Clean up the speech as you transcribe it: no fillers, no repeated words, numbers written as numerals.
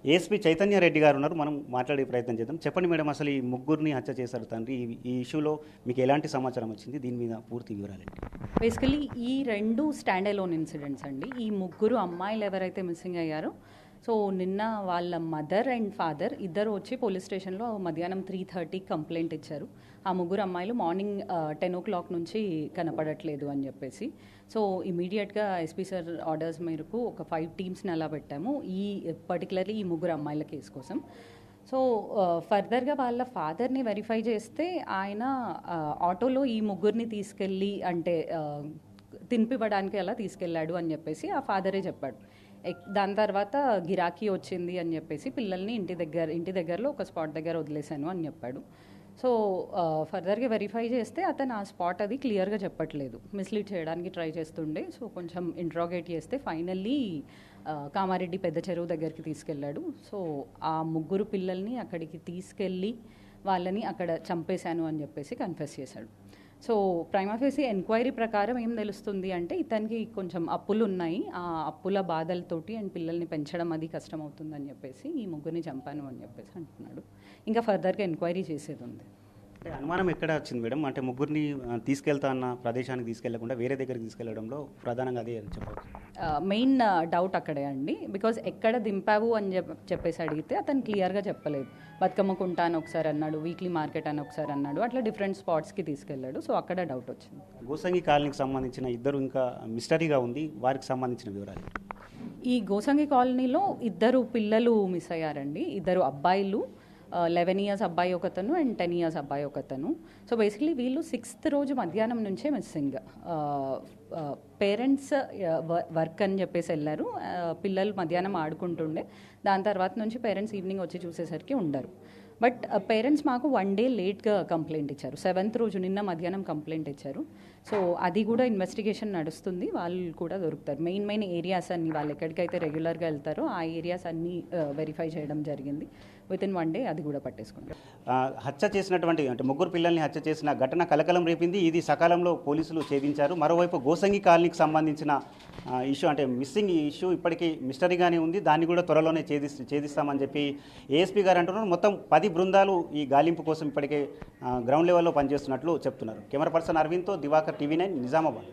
ASP Chaitanya Reddy గారు ఉన్నారు, మనం మాట్లాడే ప్రయత్నం చేద్దాం. చెప్పండి మేడం, అసలు ఈ ముగ్గురిని హత్య చేశారు తండ్రి, ఈ ఇష్యూలో మీకు ఎలాంటి సమాచారం వచ్చింది, దీని మీద పూర్తి వివరాలండి. బేసికలీ ఈ రెండు స్టాండ్ అలోన్ ఇన్సిడెంట్స్ అండి. ఈ ముగ్గురు అమ్మాయిలు ఎవరైతే మిస్సింగ్ అయ్యారో, సో నిన్న వాళ్ళ మదర్ అండ్ ఫాదర్ ఇద్దరు వచ్చి పోలీస్ స్టేషన్లో మధ్యాహ్నం 3:30 కంప్లైంట్ ఇచ్చారు. ఆ ముగ్గురు అమ్మాయిలు మార్నింగ్ 10 o'clock నుంచి కనపడట్లేదు అని చెప్పేసి. సో ఇమీడియట్గా ఎస్పీ సార్ ఆర్డర్స్ మేరకు ఒక 5 టీమ్స్ని అలా పెట్టాము పర్టికులర్లీ ఈ ముగ్గురు అమ్మాయిల కేసు కోసం. సో ఫర్దర్గా వాళ్ళ ఫాదర్ని వెరిఫై చేస్తే ఆయన ఆటోలో ఈ ముగ్గురిని తీసుకెళ్ళి అంటే తినిపివ్వడానికి అలా తీసుకెళ్ళాడు అని చెప్పేసి ఆ ఫాదరే చెప్పాడు. దాని తర్వాత గిరాకీ వచ్చింది అని చెప్పేసి పిల్లల్ని ఇంటి దగ్గరలో ఒక స్పాట్ దగ్గర వదిలేశాను అని చెప్పాడు. సో ఫర్దర్గా వెరిఫై చేస్తే అతను ఆ స్పాట్ అది క్లియర్గా చెప్పట్లేదు, మిస్లీడ్ చేయడానికి ట్రై చేస్తుండే. సో కొంచెం ఇంట్రాగేట్ చేస్తే ఫైనల్లీ కామారెడ్డి పెద్ద చెరువు దగ్గరికి తీసుకెళ్ళాడు. సో ఆ ముగ్గురు పిల్లల్ని అక్కడికి తీసుకెళ్ళి వాళ్ళని అక్కడ చంపేశాను అని చెప్పేసి కన్ఫెస్ చేశాడు. సో ప్రైమా ఫేసి ఎంక్వైరీ ప్రకారం ఏం తెలుస్తుంది అంటే ఇతనికి కొంచెం అప్పులు ఉన్నాయి, ఆ అప్పుల బాధలతోటి అండ్ పిల్లల్ని పెంచడం అది కష్టం అవుతుందని చెప్పేసి ఈ ముగ్గురిని చంపాను అని చెప్పేసి అంటున్నాడు. ఇంకా ఫర్దర్గా ఎంక్వైరీ చేసేది ఉంది. అంటే అనుమానం ఎక్కడ వచ్చింది మేడం, అంటే ముగ్గురిని తీసుకెళ్తా అన్న ప్రదేశానికి తీసుకెళ్లకుండా వేరే దగ్గరికి తీసుకెళ్లడంలో ప్రధానంగా అదే చెప్పవచ్చు. మెయిన్ డౌట్ అక్కడే అండి, బికాజ్ ఎక్కడ దింపావు అని చెప్పేసి అడిగితే అతను క్లియర్గా చెప్పలేదు. బతుకమ్మ కుంట అని ఒకసారి అన్నాడు, వీక్లీ మార్కెట్ అని ఒకసారి అన్నాడు, అట్లా డిఫరెంట్ స్పాట్స్కి తీసుకెళ్ళాడు. సో అక్కడ డౌట్ వచ్చింది. గోసంగి కాలనీకి సంబంధించిన ఇద్దరు ఇంకా మిస్టరీగా ఉంది, వారికి సంబంధించిన వివరాలు. ఈ గోసంగి కాలనీలో ఇద్దరు పిల్లలు మిస్ అయ్యారండి, ఇద్దరు అబ్బాయిలు. 11 years అబ్బాయి ఒకతను అండ్ 10 years అబ్బాయి ఒకతను. సో బేసిక్లీ వీళ్ళు 6th రోజు మధ్యాహ్నం నుంచే మిస్సింగ్. పేరెంట్స్ వర్క్ అని చెప్పేసి వెళ్ళారు, పిల్లలు మధ్యాహ్నం ఆడుకుంటుండే. దాని తర్వాత నుంచి పేరెంట్స్ ఈవినింగ్ వచ్చి చూసేసరికి ఉండరు. బట్ పేరెంట్స్ మాకు 1 day లేట్గా కంప్లైంట్ ఇచ్చారు. 7th రోజు నిన్న మధ్యాహ్నం కంప్లైంట్ ఇచ్చారు. సో అది కూడా ఇన్వెస్టిగేషన్ నడుస్తుంది, వాళ్ళు కూడా దొరుకుతారు. మెయిన్ ఏరియాస్ అన్ని వాళ్ళు ఎక్కడికైతే రెగ్యులర్గా వెళ్తారో ఆ ఏరియాస్ అన్నీ వెరిఫై చేయడం జరిగింది. వితిన్ 1 day అది కూడా పట్టేసుకుంటారు. హత్య చేసినటువంటి అంటే ముగ్గురు పిల్లల్ని హత్య చేసిన ఘటన కలకలం రేపింది. ఇది సకాలంలో పోలీసులు ఛేదించారు. మరోవైపు గోసంగి కాలనీకి సంబంధించిన ఇష్యూ అంటే మిస్సింగ్ ఇష్యూ ఇప్పటికీ మిస్టరీగానే ఉంది, దాన్ని కూడా త్వరలోనే ఛేదిస్తామని చెప్పి ఏఎస్పీ గారు అంటున్నారు. మొత్తం 10 బృందాలు ఈ గాలింపు కోసం ఇప్పటికే గ్రౌండ్ లెవెల్లో పనిచేస్తున్నట్లు చెప్తున్నారు. కెమెరా పర్సన్ అరవింద్తో దివాకర్, TV9 నిజామాబాద్.